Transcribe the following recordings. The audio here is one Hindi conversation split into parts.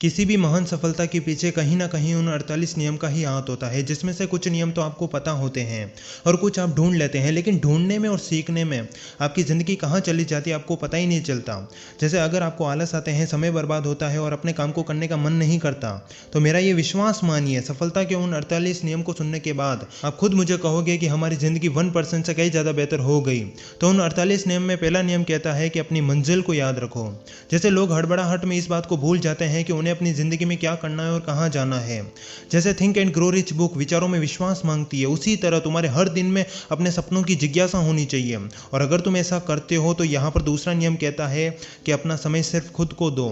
किसी भी महान सफलता के पीछे कहीं ना कहीं उन 48 नियम का ही हाथ होता है, जिसमें से कुछ नियम तो आपको पता होते हैं और कुछ आप ढूंढ लेते हैं, लेकिन ढूंढने में और सीखने में आपकी ज़िंदगी कहाँ चली जाती है आपको पता ही नहीं चलता। जैसे अगर आपको आलस आते हैं, समय बर्बाद होता है और अपने काम को करने का मन नहीं करता, तो मेरा ये विश्वास मानिए, सफलता के उन 48 नियम को सुनने के बाद आप खुद मुझे कहोगे कि हमारी ज़िंदगी 1% से कहीं ज़्यादा बेहतर हो गई। तो उन 48 नियम में पहला नियम कहता है कि अपनी मंजिल को याद रखो। जैसे लोग हड़बड़ाहट में इस बात को भूल जाते हैं कि उन्हें अपनी ज़िंदगी में क्या करना है और कहाँ जाना है। जैसे think and grow rich book विचारों में विश्वास मांगती है, उसी तरह तुम्हारे हर दिन में अपने सपनों की जिज्ञासा होनी चाहिए। और अगर तुम ऐसा करते हो तो यहाँ पर दूसरा नियम कहता है कि अपना समय सिर्फ खुद को दो।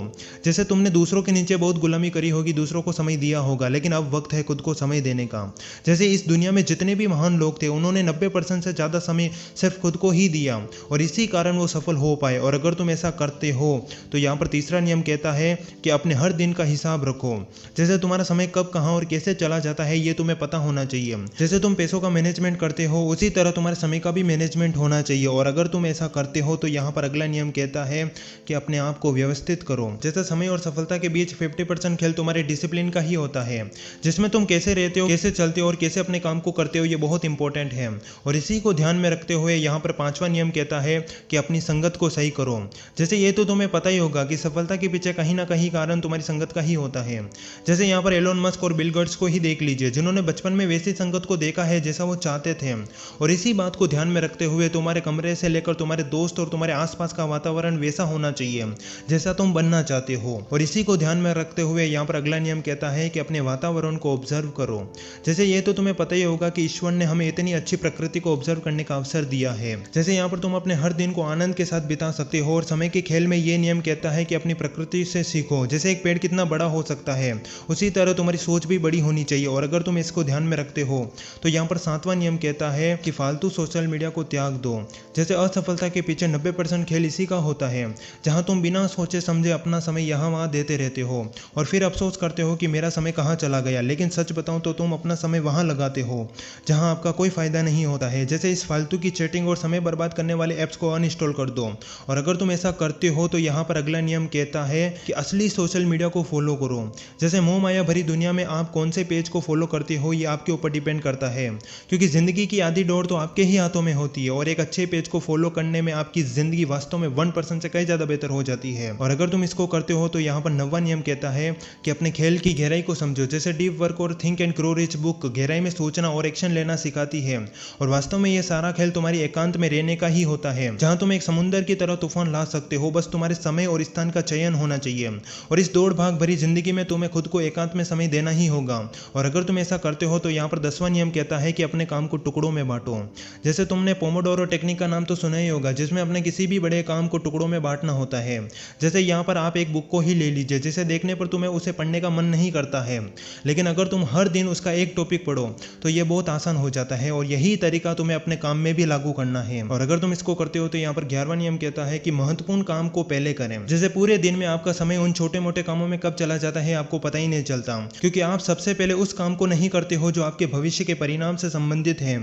जैसे तुमने दूसरों के नीचे बहुत गुलामी करी होगी, दूसरों को समय दिया होगा, लेकिन अब वक्त है खुद को समय देने का। जैसे इस दुनिया में जितने भी महान लोग थे, उन्होंने 90% से ज़्यादा समय सिर्फ खुद को ही दिया और इसी कारण वो सफल हो पाए। और अगर तुम ऐसा करते हो तो यहाँ पर तीसरा नियम कहता है कि अपने हर दिन का हिसाब रखो। जैसे तुम्हारा समय कब, कहाँ और कैसे चला जाता है ये तुम्हें पता होना चाहिए। जैसे तुम पैसों का मैनेजमेंट करते हो, उसी तरह तुम्हारे समय का भी मैनेजमेंट होना चाहिए। और अगर तुम ऐसा करते हो तो यहाँ पर अगला नियम कहता है कि अपने आप को व्यवस्थित करो। जैसे समय और सफलता के बीच 50% खेल तुम्हारे डिसिप्लिन का ही होता है, जिसमें तुम कैसे रहते हो, कैसे चलते हो और कैसे अपने काम को करते हो, ये बहुत इंपॉर्टेंट है। और इसी को ध्यान में रखते हुए यहाँ पर पांचवा नियम कहता है कि अपनी संगत को सही करो। जैसे ये तो तुम्हें पता ही होगा कि सफलता के पीछे कहीं ना कहीं कारण तुम्हारी संगत का ही होता है। जैसे यहाँ पर एलोन मस्क और बिल गेट्स को ही देख लीजिए, जिन्होंने बचपन में वैसी संगत को देखा है जैसा वो चाहते थे। और इसी बात को ध्यान में रखते हुए तुम्हारे कमरे से लेकर तुम्हारे दोस्त और तुम्हारे आसपास का वातावरण वैसा होना चाहिए जैसा तुम बनना चाहते हो। और इसी को ध्यान में रखते हुए यहाँ पर अगला नियम कहता है कि अपने वातावरण को ऑब्जर्व करो। जैसे ये तो तुम्हें पता ही होगा कि ईश्वर ने हमें इतनी अच्छी प्रकृति को ऑब्जर्व करने का अवसर दिया है। जैसे यहाँ पर तुम अपने हर दिन को आनंद के साथ बिता सकते हो। और समय के खेल में ये नियम कहता है कि अपनी प्रकृति से सीखो। जैसे एक पेड़ कितना बड़ा हो सकता है, उसी तरह तुम्हारी सोच भी बड़ी होनी चाहिए। और अगर तुम इसको ध्यान में रखते हो तो यहाँ पर सातवां नियम कहता है कि फालतू सोशल मीडिया को त्याग दो। जैसे असफलता के पीछे 90% खेल इसी का होता है, जहाँ तुम बिना सोचे समझे अपना समय यहाँ वहाँ देते रहते हो और फिर अफसोस करते हो कि मेरा समय कहाँ चला गया। लेकिन सच बताऊँ तो तुम अपना समय वहाँ लगाते हो जहाँ आपका कोई फायदा नहीं होता है। जैसे इस फालतू की चैटिंग और समय बर्बाद करने वाले ऐप्स को अनइंस्टॉल कर दो। और अगर तुम ऐसा करते हो तो यहाँ पर अगला नियम कहता है कि असली सोशल मीडिया को फॉलो करो। जैसे मोह माया भरी दुनिया में आप कौन से पेज को फॉलो करते हो ये आपके ऊपर डिपेंड करता है, क्योंकि जिंदगी की आधी दौड़ तो आपके ही हाथों में होती है। और एक अच्छे पेज को फॉलो करने में आपकी जिंदगी वास्तव में 1% से कहीं ज्यादा बेहतर हो जाती है। और अगर तुम इसको करते हो तो यहाँ पर 9वां नियम कहता है कि अपने खेल की गहराई को समझो। जैसे डीप वर्क और think and grow rich book गहराई में सोचना और एक्शन लेना सिखाती है। और वास्तव में ये सारा खेल तुम्हारी एकांत में रहने का ही होता है, जहाँ तुम एक समुंदर की तरह तूफान ला सकते हो। बस तुम्हारे समय और स्थान का चयन होना चाहिए। और इस दौड़ भाग भरी जिंदगी में तुम्हें खुद को एकांत में समय देना ही होगा। और अगर तुम ऐसा करते हो तो यहाँ पर 10वां नियम कहता है कि अपने काम को टुकड़ों में बांटो। जैसे तुमने पोमोडोरो टेक्निक का नाम तो सुना ही होगा, जिसमें अपने किसी भी बड़े काम को टुकड़ों में बांटना होता है। जैसे यहाँ पर आप एक बुक को ही ले लीजिए, जिसे देखने पर तुम्हें उसे पढ़ने का मन नहीं करता है, लेकिन अगर तुम हर दिन उसका एक टॉपिक पढ़ो तो ये बहुत आसान हो जाता है। और यही तरीका तुम्हें अपने काम में भी लागू करना है। और अगर तुम इसको करते हो तो यहाँ पर 11वां नियम कहता है कि महत्वपूर्ण काम को पहले करें। जैसे पूरे दिन में आपका समय उन छोटे मोटे कामों में कब चला जाता है आपको पता ही नहीं चलता, क्योंकि आप सबसे पहले उस काम को नहीं करते हो जो आपके भविष्य के परिणाम से संबंधित है।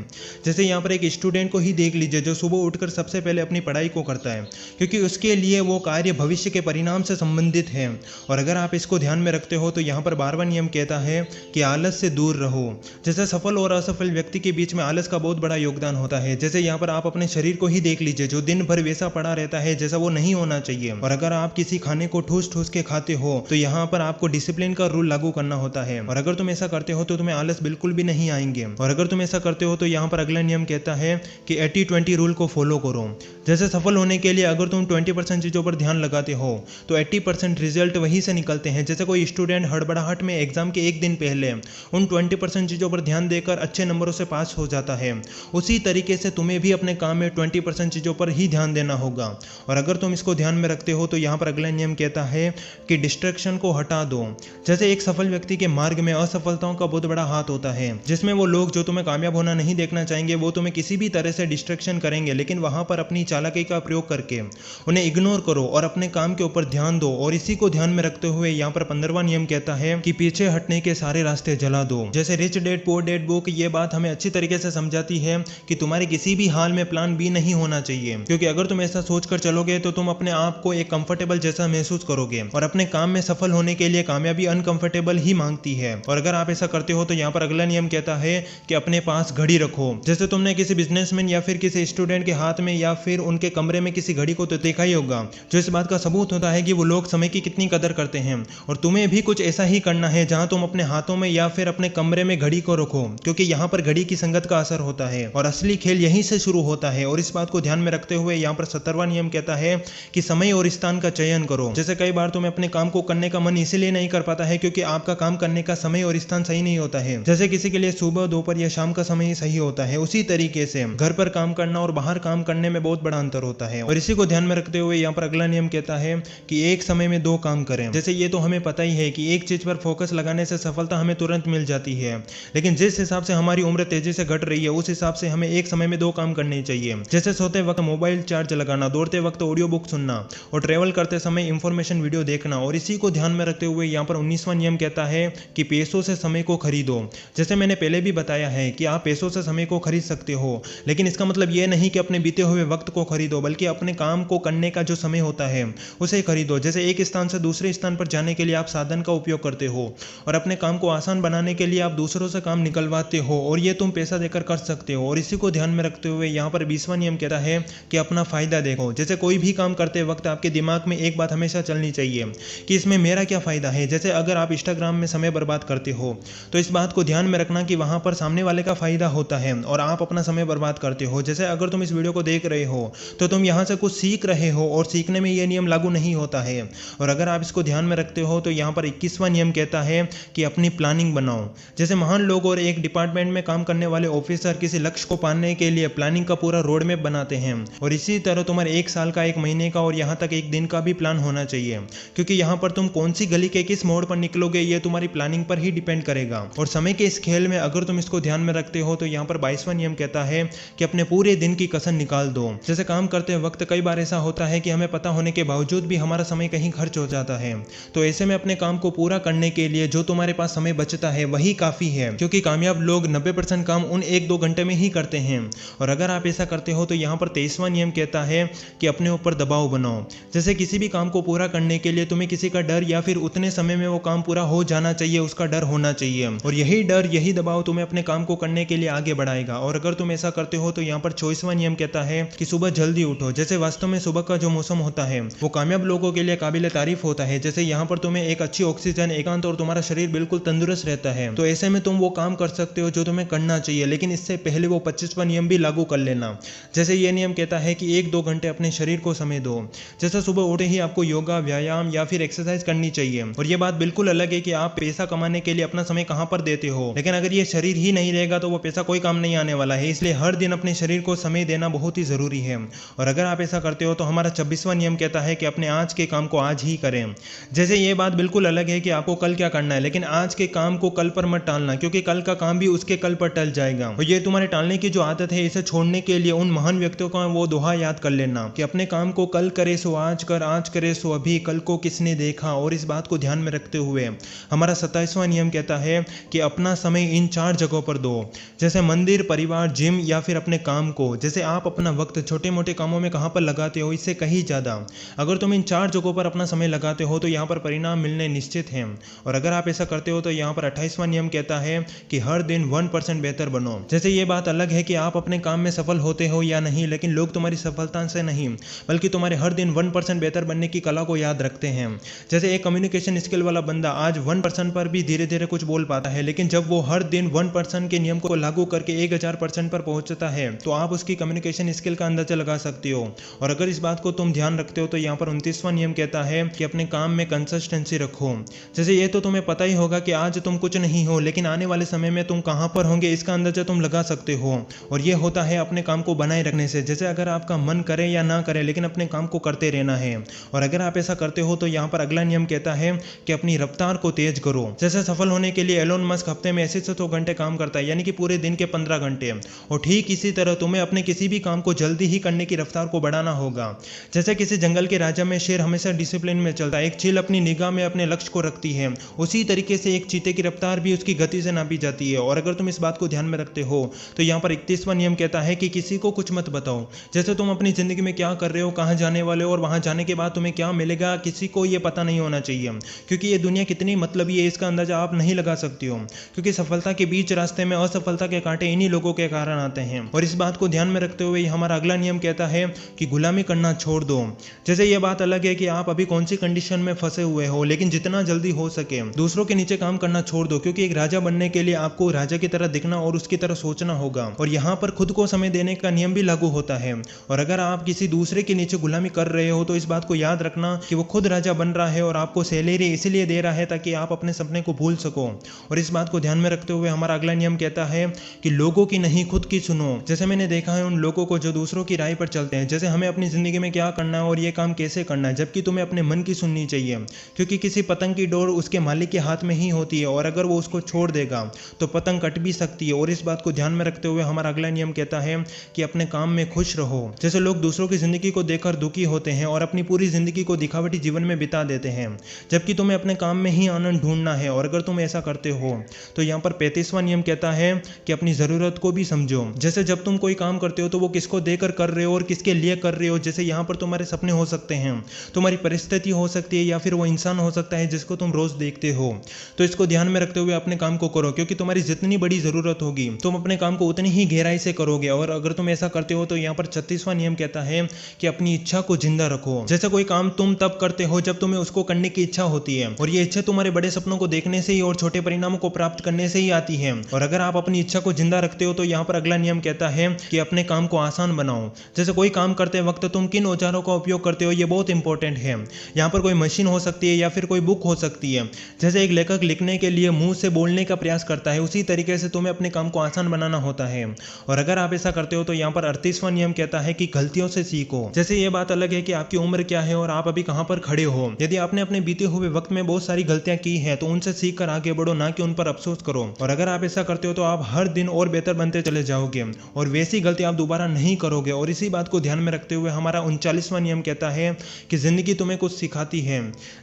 जैसे यहाँ पर एक स्टूडेंट को ही देख लीजिए, जो सुबह उठकर सबसे पहले अपनी पढ़ाई को करता है, क्योंकि उसके लिए वो कार्य भविष्य के परिणाम से संबंधित है। और अगर आप इसको ध्यान में रखते हो तो यहाँ पर 12वां नियम कहता है कि आलस से दूर रहो। जैसे सफल और असफल व्यक्ति के बीच में आलस का बहुत बड़ा योगदान होता है। जैसे यहाँ पर आप अपने शरीर को ही देख लीजिए, जो दिन भर वैसा पड़ा रहता है जैसा वो नहीं होना चाहिए। और अगर आप किसी खाने को ठूस ठूस के खाते हो तो यहाँ पर आपको डिसिप्लिन का रूल लागू करना होता है। और अगर तुम ऐसा करते हो तो तुम्हें आलस बिल्कुल भी नहीं आएंगे। और अगर तुम ऐसा करते हो तो यहाँ पर अगला नियम कहता है कि 80-20 रूल को फॉलो करो। जैसे सफल होने के लिए अगर तुम 20% चीजों पर ध्यान लगाते हो तो 80% रिजल्ट वहीं से निकलते हैं। जैसे कोई स्टूडेंट हड़बड़ाहट में एग्जाम के एक दिन पहले उन 20% चीजों पर ध्यान देकर अच्छे नंबरों से पास हो जाता है, उसी तरीके से तुम्हें भी अपने काम में 20% चीजों पर ही ध्यान देना होगा। और अगर तुम इसको ध्यान में रखते हो तो यहाँ पर अगला नियम कहता है कि डिस्ट्रैक्शन को हटा दो। जैसे एक सफल व्यक्ति के मार्ग में असफलताओं का बहुत बड़ा हाथ होता है, जिसमें वो लोग जो तुम्हें कामयाब होना नहीं देखना चाहेंगे वो तुम्हें किसी भी तरह से डिस्ट्रैक्शन करेंगे, लेकिन वहां पर अपनी चालाकी का प्रयोग करके उन्हें इग्नोर करो और अपने काम के ऊपर ध्यान दो। और इसी को ध्यान में रखते हुए यहाँ पर 15वां नियम कहता है कि पीछे हटने के सारे रास्ते जला दो। जैसे rich dad poor dad book ये बात हमें अच्छी तरीके से समझाती है कि तुम्हारे किसी भी हाल में प्लान बी नहीं होना चाहिए, क्योंकि अगर तुम ऐसा सोचकर चलोगे तो तुम अपने आप को एक कंफर्टेबल जैसा महसूस करोगे और अपने काम में सफल होने के लिए कामयाबी अनकंफर्टेबल ही मांगती है। और अगर आप ऐसा करते हो तो यहाँ पर अगला नियम कहता है कि अपने पास घड़ी रखो। जैसे तुमने किसी बिजनेसमैन या फिर किसी स्टूडेंट के हाथ में या फिर उनके कमरे में किसी घड़ी को तो देखा ही होगा, जो इस बात का सबूत होता है कि वो लोग समय की कितनी कदर करते हैं। और तुम्हें भी कुछ ऐसा ही करना है जहां तुम अपने हाथों में या फिर अपने कमरे में घड़ी को रखो, क्योंकि यहाँ पर घड़ी की संगत का असर होता है और असली खेल यहीं से शुरू होता है। और इस बात को ध्यान में रखते हुए यहाँ पर 17वां नियम कहता है कि समय और स्थान का चयन करो। जैसे कई बार तुम्हें अपने काम को करने का मन इसलिए नहीं कर पाता है क्योंकि आपका काम करने का समय और स्थान सही नहीं होता है। जैसे किसी के लिए सुबह, दोपहर या शाम का समय ही सही होता है, उसी तरीके से घर पर काम करना और बाहर काम करने में बहुत बड़ा अंतर होता है। और इसी को ध्यान में रखते हुए यहाँ पर अगला नियम कहता है कि एक समय में 2 काम करें। जैसे ये तो हमें पता ही है कि एक चीज पर फोकस लगाने से सफलता हमें तुरंत मिल जाती है, लेकिन जिस हिसाब से हमारी उम्र तेजी से घट रही है उस हिसाब से हमें एक समय में 2 काम करने चाहिए। जैसे सोते वक्त मोबाइल चार्ज लगाना, दौड़ते वक्त ऑडियो बुक सुनना और ट्रेवल करते समय इंफॉर्मेशन वीडियो देखना। और इसी को ध्यान में रखते हुए यहाँ पर 19वां नियम कहता है कि पैसों से समय को खरीदो। जैसे मैंने पहले भी बताया है कि आप पैसों से समय को खरीद सकते हो, लेकिन इसका मतलब यह नहीं कि अपने बीते हुए वक्त को खरीदो, बल्कि अपने काम को करने का जो समय होता है उसे खरीदो। जैसे एक स्थान से दूसरे स्थान पर जाने के लिए आप साधन का उपयोग करते हो और अपने काम को आसान बनाने के लिए आप दूसरों से काम निकलवाते हो, और ये तुम पैसा देकर कर सकते हो। और इसी को ध्यान में रखते हुए यहाँ पर 20वां नियम कहता है कि अपना फायदा देखो। जैसे कोई भी काम करते वक्त आपके दिमाग में एक बात हमेशा चलनी चाहिए कि इसमें मेरा क्या फायदा है। जैसे अगर आप इंस्टाग्राम में समय बर्बाद करते हो तो इस बात को ध्यान में रखना कि वहां पर सामने वाले का फायदा होता है और आप अपना समय बर्बाद करते हो। जैसे अगर तुम इस वीडियो को देख रहे हो तो तुम यहाँ से कुछ सीख रहे हो और सीखने में यह नियम लागू नहीं होता है। और अगर आप इसको ध्यान में रखते हो तो यहाँ पर 21वां नियम कहता है कि अपनी प्लानिंग बनाओ। जैसे महान लोग और एक डिपार्टमेंट में काम करने वाले ऑफिसर किसी लक्ष्य को पाने के लिए प्लानिंग का पूरा रोड मैप बनाते हैं, और इसी तरह तुम्हारे 1 साल का, 1 महीने का और यहाँ तक 1 दिन का भी प्लान होना चाहिए, क्योंकि यहाँ पर तुम कौन सी गली के किस मोड़ पर निकलोगे ये तुम्हारी प्लानिंग पर ही डिपेंड करेगा। और समय के इस खेल में अगर तुम इसको ध्यान में रखते हो तो यहाँ पर 22वां नियम कहता है कि अपने पूरे दिन की कसर निकाल दो। जैसे काम करते वक्त कई बार ऐसा होता है कि हमें पता होने के बावजूद भी हमारा समय कहीं खर्च हो जाता है, तो ऐसे में अपने काम को पूरा करने के लिए जो तुम्हारे पास समय बचता है वही काफी है, क्योंकि कामयाब लोग 90% काम उन 1-2 घंटे में ही करते हैं। और अगर आप ऐसा करते हो तो यहाँ पर 23वां नियम कहता है कि अपने ऊपर दबाव बनाओ। जैसे किसी भी काम को पूरा करने के लिए तुम्हें किसी का डर या फिर उतने समय में वो काम पूरा हो जाना चाहिए उसका डर होना चाहिए, और यही डर, यही दबाव तुम्हें अपने काम को करने के लिए आगे बढ़ाएगा। और अगर तुम ऐसा करते हो तो यहाँ पर 24वां नियम कहता है कि सुबह जल्दी उठो। जैसे वास्तव में सुबह का जो मौसम होता है वो कामयाब लोगों के लिए काबिल तारीफ होता है। जैसे यहाँ पर तुम्हें एक अच्छी ऑक्सीजन, एकांत और तुम्हारा शरीर बिल्कुल तंदुरुस्त रहता है, तो ऐसे में तुम वो काम कर सकते हो जो तुम्हें करना चाहिए, लेकिन इससे पहले वो 25वां नियम भी लागू कर लेना। जैसे ये नियम कहता है कि 1-2 घंटे अपने शरीर को समय दो। जैसे सुबह उठे ही आपको योगा, व्यायाम या फिर एक्सरसाइज करनी चाहिए। और ये बात बिल्कुल अलग है कि आप पैसा कमाने के लिए अपना समय कहां पर देते हो, लेकिन अगर ये शरीर ही नहीं रहेगा तो वो पैसा कोई काम नहीं आने वाला है। इसलिए हर दिन अपने शरीर को समय देना बहुत ही जरूरी है। और अगर आप ऐसा करते हो तो हमारा 26वां नियम कहता है कि अपने आज के काम को आज ही करें। जैसे ये बात बिल्कुल अलग है कि आपको कल क्या करना है, लेकिन आज के काम को कल पर मत टालना, क्योंकि कल का काम भी उसके कल पर टल जाएगा। और ये तुम्हारे टालने की जो आदत है इसे छोड़ने के लिए उन महान व्यक्तियों का वो दोहा याद कर लेना कि अपने काम को कल करे सो आज कर, आज करे सो अभी, कल को किसने देखा। और इस बात को ध्यान में रखते हुए हमारा 27वां नियम कहता है कि अपना समय इन 4 जगहों पर दो। जैसे मंदिर, परिवार, जिम या फिर अपने काम को। जैसे आप अपना वक्त छोटे मोटे कामों में कहां पर लगाते हो, इससे कहीं ज्यादा अगर तुम इन 4 जगहों पर अपना समय लगाते हो तो यहाँ पर परिणाम मिलने निश्चित हैं। और अगर आप ऐसा करते हो तो यहाँ पर 28वां नियम कहता है कि हर दिन 1% बेहतर बनो। जैसे ये बात अलग है कि आप अपने काम में सफल होते हो या नहीं, लेकिन लोग तुम्हारी सफलता से नहीं बल्कि तुम्हारे हर दिन 1% बेहतर बनने की कला को याद रखते हैं। जैसे एक कम्युनिकेशन स्किल वाला बंदा आज 1% पर भी धीरे धीरे कुछ बोल पाता है, लेकिन जब वो हर दिन 1% के नियम को लागू करके 1000% पर पहुंचता है तो आप उसकी कम्युनिकेशन स्किल का अंदाजा लगा सकते हो। और अगर इस बात को तुम ध्यान रखते हो तो यहाँ पर 29वां नियम कहता है कि अपने काम में कंसिस्टेंसी रखो। जैसे ये तो तुम्हें पता ही होगा कि आज तुम कुछ नहीं हो, लेकिन आने वाले समय में तुम कहां पर होंगे इसका अंदाजा तुम लगा सकते हो। और ये होता है अपने काम को बनाए रखने से। जैसे अगर आपका मन करे या ना करे, लेकिन अपने काम को करते रहना है। और अगर आप ऐसा करते हो तो यहाँ पर अगला नियम कहता है कि अपनी रफ्तार को तेज करो। जैसे सफल होने के लिए एलोन मस्क हफ्ते में 80 से 100 घंटे काम करता है, यानी कि पूरे दिन के 15 घंटे। और ठीक इसी तरह तुम्हें अपने किसी भी काम को जल्दी ही करने की रफ्तार को बढ़ाना होगा। जैसे किसी जंगल के राजा में शेर हमेशा डिसिप्लिन में चलता है, एक चील अपनी निगाह में अपने लक्ष्य को रखती है, उसी तरीके से एक चीते की रफ्तार भी उसकी गति से नापी जाती है। और अगर तुम इस बात को ध्यान में रखते हो तो यहाँ पर 31वां नियम कहता है कि किसी को कुछ मत बताओ। जैसे तुम अपनी जिंदगी में क्या कर रहे हो, कहाँ जाने वाले हो और वहां जाने के बाद तुम्हें क्या मिलेगा, किसी को ये पता नहीं नहीं होना चाहिए, क्योंकि ये दुनिया कितनी मतलबी है इसका अंदाजा आप नहीं लगा सकते हो, क्योंकि सफलता के बीच रास्ते में असफलता के कांटे इन्हीं लोगों के कारण आते हैं। और इस बात को ध्यान में रखते हुए हमारा अगला नियम कहता है कि गुलामी करना छोड़ दो। जैसे ये बात अलग है कि आप अभी कौन सी कंडीशन में फंसे हुए हो, लेकिन जितना जल्दी हो सके दूसरों के नीचे काम करना छोड़ दो, क्योंकि एक राजा बनने के लिए आपको राजा की तरह दिखना और उसकी तरह सोचना होगा। और यहाँ पर खुद को समय देने का नियम भी लागू होता है। और अगर आप किसी दूसरे के नीचे गुलामी कर रहे हो तो इस बात को याद रखना कि वो खुद राजा बन रहा है और आपको सैलरी इसलिए दे रहा है ताकि आप अपने सपने को भूल सको। और इस बात को ध्यान में रखते हुए हमारा अगला नियम कहता है कि लोगों की नहीं खुद की सुनो। जैसे मैंने देखा है उन लोगों को जो दूसरों की राय पर चलते हैं, जैसे हमें अपनी जिंदगी में क्या करना है और ये काम कैसे करना है, जबकि तुम्हें अपने मन की सुननी चाहिए, क्योंकि किसी पतंग की डोर उसके मालिक के हाथ में ही होती है और अगर वो उसको छोड़ देगा तो पतंग कट भी सकती है। और इस बात को ध्यान में रखते हुए हमारा अगला नियम कहता है कि अपने काम में खुश रहो। जैसे लोग दूसरों की जिंदगी को देखकर दुखी होते हैं और अपनी पूरी जिंदगी को दिखावटी जीवन में बिता देते हैं, जबकि तुम्हें अपने काम में ही आनंद ढूंढना है। और अगर तुम ऐसा करते हो तो यहाँ पर 35वां नियम कहता है कि अपनी जरूरत को भी समझो। जैसे जब तुम कोई काम करते हो तो वो किसको देकर कर रहे हो और किसके लिए कर रहे हो। जैसे यहाँ पर तुम्हारे सपने हो सकते हैं, तुम्हारी परिस्थिति हो सकती है, या फिर वो इंसान हो सकता है जिसको तुम रोज देखते हो। तो इसको ध्यान में रखते हुए अपने काम को करो, क्योंकि तुम्हारी जितनी बड़ी जरूरत होगी तुम अपने काम को उतनी ही गहराई से करोगे। और अगर तुम ऐसा करते हो तो यहाँ पर 36वां नियम कहता है कि अपनी इच्छा को जिंदा रखो। जैसे कोई काम तुम तब करते हो जब तुम्हें उसको करने की इच्छा होती है, और ये इच्छा तुम्हारे बड़े सपनों को देखने से ही और छोटे परिणामों को प्राप्त करने से ही आती है। और अगर आप अपनी इच्छा को जिंदा रखते हो तो यहाँ पर अगला नियम कहता है कि अपने काम को आसान बनाओ। जैसे कोई काम करते वक्त तुम किन औजारों का उपयोग करते हो ये बहुत इंपॉर्टेंट है। यहाँ पर कोई मशीन हो सकती है या फिर कोई बुक हो सकती है। जैसे एक लेखक लिखने के लिए मुंह से बोलने का प्रयास करता है, उसी तरीके से तुम्हें अपने काम को आसान बनाना होता है। और अगर आप ऐसा करते हो तो यहाँ पर 38वां नियम कहता है कि गलतियों से सीखो। जैसे ये बात अलग है कि आपकी उम्र क्या है और आप अभी कहाँ पर खड़े हो। यदि आपने अपने बीते हुए वक्त में बहुत सारी गलतियां की हैं तो उनसे सीख कर आगे बढ़ो, ना कि उन पर अफसोस करो। और अगर आप ऐसा करते हो तो आप हर दिन और बेहतर बनते चले जाओगे और वैसी गलती आप दोबारा नहीं करोगे। और इसी बात को ध्यान में रखते हुए हमारा 39वां नियम कहता है कि जिंदगी तुम्हें कुछ सिखाती है।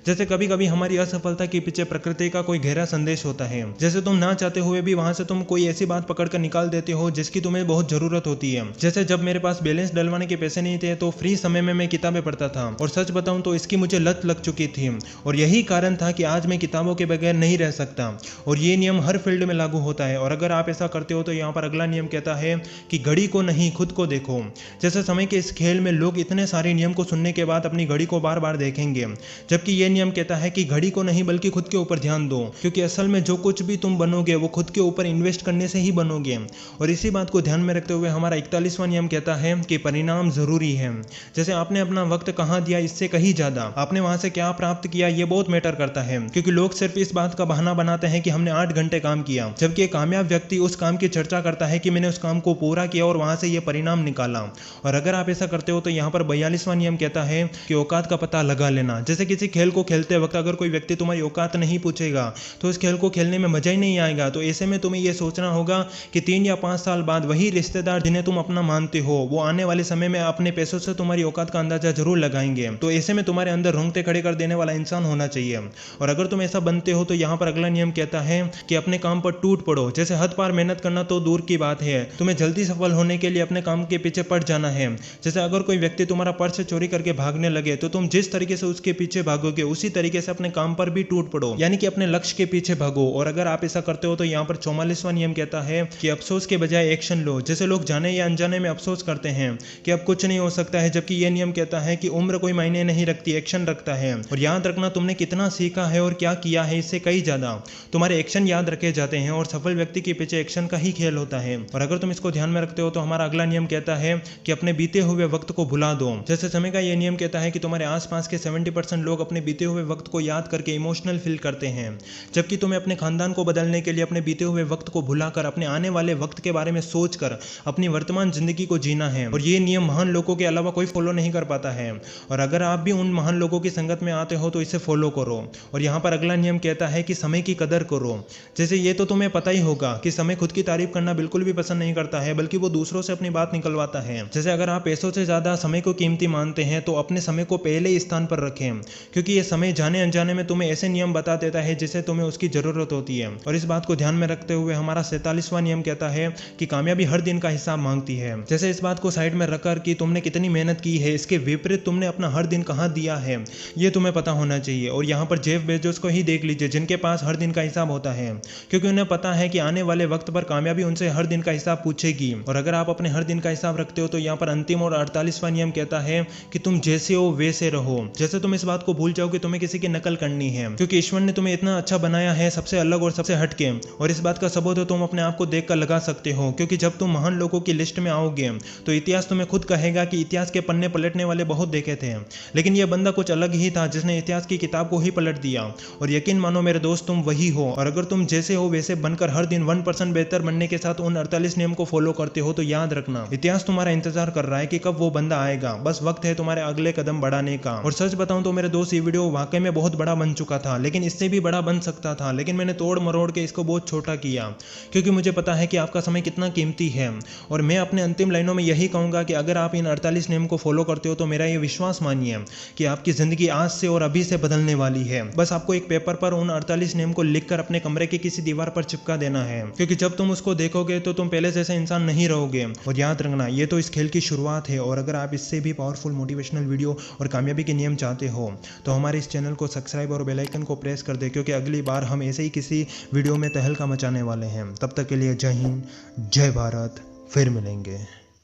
जैसे कभी कभी हमारी असफलता के पीछे प्रकृति का कोई गहरा संदेश होता है। जैसे तुम ना चाहते हुए भी वहां से तुम कोई ऐसी बात पकड़ कर निकाल देते हो जिसकी तुम्हें बहुत जरूरत होती है। जैसे जब मेरे पास बैलेंस डलवाने के पैसे नहीं थे तो फ्री समय में मैं किताबें पढ़ता था, और सच बताऊं तो इसकी मुझे लत लग चुकी थी। और यही कारण था कि आज मैं किताबों के बगैर नहीं रह सकता। और ये नियम हर फील्ड में लागू होता है। और अगर आप ऐसा करते हो तो यहाँ पर अगला नियम कहता है कि घड़ी को नहीं खुद को देखो। जैसे समय के इस खेल में लोग इतने सारे नियम को सुनने के बाद अपनी घड़ी को बार बार देखेंगे, जबकि ये नियम कहता है कि घड़ी को नहीं बल्कि खुद के ऊपर ध्यान दो, क्योंकि असल में जो कुछ भी तुम बनोगे वो खुद के ऊपर इन्वेस्ट करने से ही बनोगे। और इसी बात को ध्यान में रखते हुए हमारा 41वां नियम कहता है कि परिणाम जरूरी है। जैसे आपने अपना वक्त कहाँ दिया इससे कहीं ज्यादा आपने वहां से क्या प्राप्त किया ये बहुत मैटर करता है, क्योंकि लोग सिर्फ इस बात का बहाना बनाते हैं कि हमने 8 घंटे काम किया, जबकि एक कामयाब व्यक्ति उस काम की चर्चा करता है कि मैंने उस काम को पूरा किया और वहां से ये परिणाम निकाला। और अगर आप ऐसा करते हो तो यहाँ पर 42वां नियम कहता है कि औकात का पता लगा लेना। जैसे किसी खेल को खेलते वक्त अगर कोई व्यक्ति तुम्हारी औकात नहीं पूछेगा तो इस खेल को खेलने में मजा ही नहीं आएगा। तो ऐसे में तुम्हें यह सोचना होगा कि 3 या 5 साल बाद वही रिश्तेदार जिन्हें तुम अपना मानते हो वो आने वाले समय में अपने पैसों से तुम्हारी औकात का अंदाजा जरूर लगाएंगे। तो ऐसे में तुम्हारे अंदर रोंगटे खड़े कर देने वाला इंसान होना चाहिए। और अगर तुम ऐसा बनते हो तो यहाँ पर अगला नियम कहता है कि अपने काम पर टूट पड़ो। जैसे हद पार मेहनत करना तो दूर की बात है, तुम्हें जल्दी सफल होने के लिए अपने काम के पीछे पड़ जाना है। जैसे अगर कोई व्यक्ति तुम्हारा पर्स चोरी करके भागने लगे तो तुम जिस तरीके से उसके पीछे भागोगे उसी तरीके से अपने काम पर भी टूट पड़ो, यानी कि अपने लक्ष्य के पीछे भागो। और अगर आप ऐसा करते हो तो यहाँ पर 44वां नियम कहता है कि अफसोस के बजाय एक्शन लो। जैसे लोग जाने या अनजाने में अफसोस करते हैं कि अब कुछ नहीं हो सकता है, जबकि यह नियम कहता है कि उम्र कोई मायने नहीं रखती, एक्शन रखता है। और याद रखना तुमने कितना सीखा है और क्या किया है इससे कहीं ज्यादा तुम्हारे एक्शन याद रखे जाते हैं। और सफल व्यक्ति के पीछे एक्शन का ही खेल होता है। और अगर तुम इसको ध्यान में रखते हो तो हमारा अगला नियम कहता है कि अपने बीते हुए वक्त को भुला दो। जैसे समय का यह नियम कहता है कि तुम्हारे आसपास के 70% लोग अपने बीते हुए वक्त को याद करके इमोशनल फील करते हैं, जबकि तुम्हें अपने खानदान को बदलने के लिए अपने बीते हुए वक्त को भुलाकर अपने आने वाले वक्त के बारे में सोचकर अपनी वर्तमान जिंदगी को जीना है। और ये नियम महान लोगों के अलावा कोई फॉलो नहीं कर पाता है। और अगर आप भी उन महान लोगों की संगत में आते हो तो इसे फॉलो करो। और यहाँ पर अगला नियम कहता है कि समय की कदर करो। जैसे ये तो तुम्हें पता ही होगा कि समय खुद की तारीफ करना बिल्कुल भी पसंद नहीं करता है, बल्कि वो दूसरों से अपनी बात निकलवाता है। जैसे अगर आप पैसों से ज्यादा समय को कीमती मानते हैं तो अपने समय को पहले स्थान पर रखें, क्योंकि ये समय जाने अनजाने में तुम्हें ऐसे नियम बता देता है जिसे तुम्हें उसकी जरूरत होती है। और इस बात को ध्यान में रखते हुए हमारा 47वां नियम कहता है कि कामयाबी हर दिन का हिसाब मांगती है। जैसे इस बात को साइड में रखकर कि तुमने कितनी मेहनत की है, इसके विपरीत तुमने अपना हर दिन कहाँ दिया है ये तुम्हें पता पता होना चाहिए। और यहाँ पर जेफ बेजोस को ही देख लीजिए, जिनके पास हर दिन का हिसाब होता है, क्योंकि उन्हें पता है कि आने वाले वक्त पर कामयाबी उनसे हर दिन का हिसाब पूछेगी। और अगर आप अपने हर दिन का हिसाब रखते हो तो यहाँ पर अंतिम और 48वां नियम कहता है कि तुम जैसे हो वैसे रहो। जैसे तुम इस बात को भूल जाओ कि तुम्हें किसी की नकल करनी है, क्योंकि ईश्वर ने तुम्हें इतना अच्छा बनाया है, सबसे अलग और सबसे हटके। और इस बात का सबूत तुम अपने आप को देख कर लगा सकते हो, क्योंकि जब तुम महान लोगों की लिस्ट में आओगे तो इतिहास तुम्हें खुद कहेगा कि इतिहास के पन्ने पलटने वाले बहुत देखे थे, लेकिन यह बंदा कुछ अलग ही था जिसने इतिहास की किताब को ही पलट दिया। और यकीन मानो मेरे दोस्त, तुम वही हो। और अगर तुम जैसे हो वैसे बनकर हर दिन 1% बेहतर बनने के साथ उन 48 नियम को फॉलो करते हो तो याद रखना, इतिहास तुम्हारा इंतजार कर रहा है कि कब वो बंदा आएगा। बस वक्त है तुम्हारे अगले कदम बढ़ाने का। और सच बताऊं तो मेरे दोस्त, ये वीडियो वाकई में बहुत बड़ा बन चुका था, लेकिन इससे भी बड़ा बन सकता था, लेकिन मैंने तोड़ मरोड़ के इसको बहुत छोटा किया, क्योंकि मुझे पता है कि आपका समय कितना कीमती है। और मैं अपने अंतिम लाइनों में यही कहूंगा कि अगर आप इन 48 नियम को फॉलो करते हो तो मेरा ये विश्वास मानिए कि आपकी जिंदगी आज से और अभी से बदलने वाली है। बस आपको एक पेपर पर उन 48 नियम को लिखकर अपने कमरे की किसी दीवार पर चिपका देना है, क्योंकि जब तुम उसको देखोगे तो तुम पहले जैसे इंसान नहीं रहोगे। और याद रखना, ये तो इस खेल की शुरुआत है। और अगर आप इससे भी पावरफुल मोटिवेशनल वीडियो और कामयाबी के नियम चाहते हो तो हमारे इस चैनल को सब्सक्राइब और बेल आइकन को प्रेस कर दे, क्योंकि अगली बार हम ऐसे ही किसी वीडियो में तहलका मचाने वाले हैं। तब तक के लिए जय हिंद, जय भारत, फिर मिलेंगे।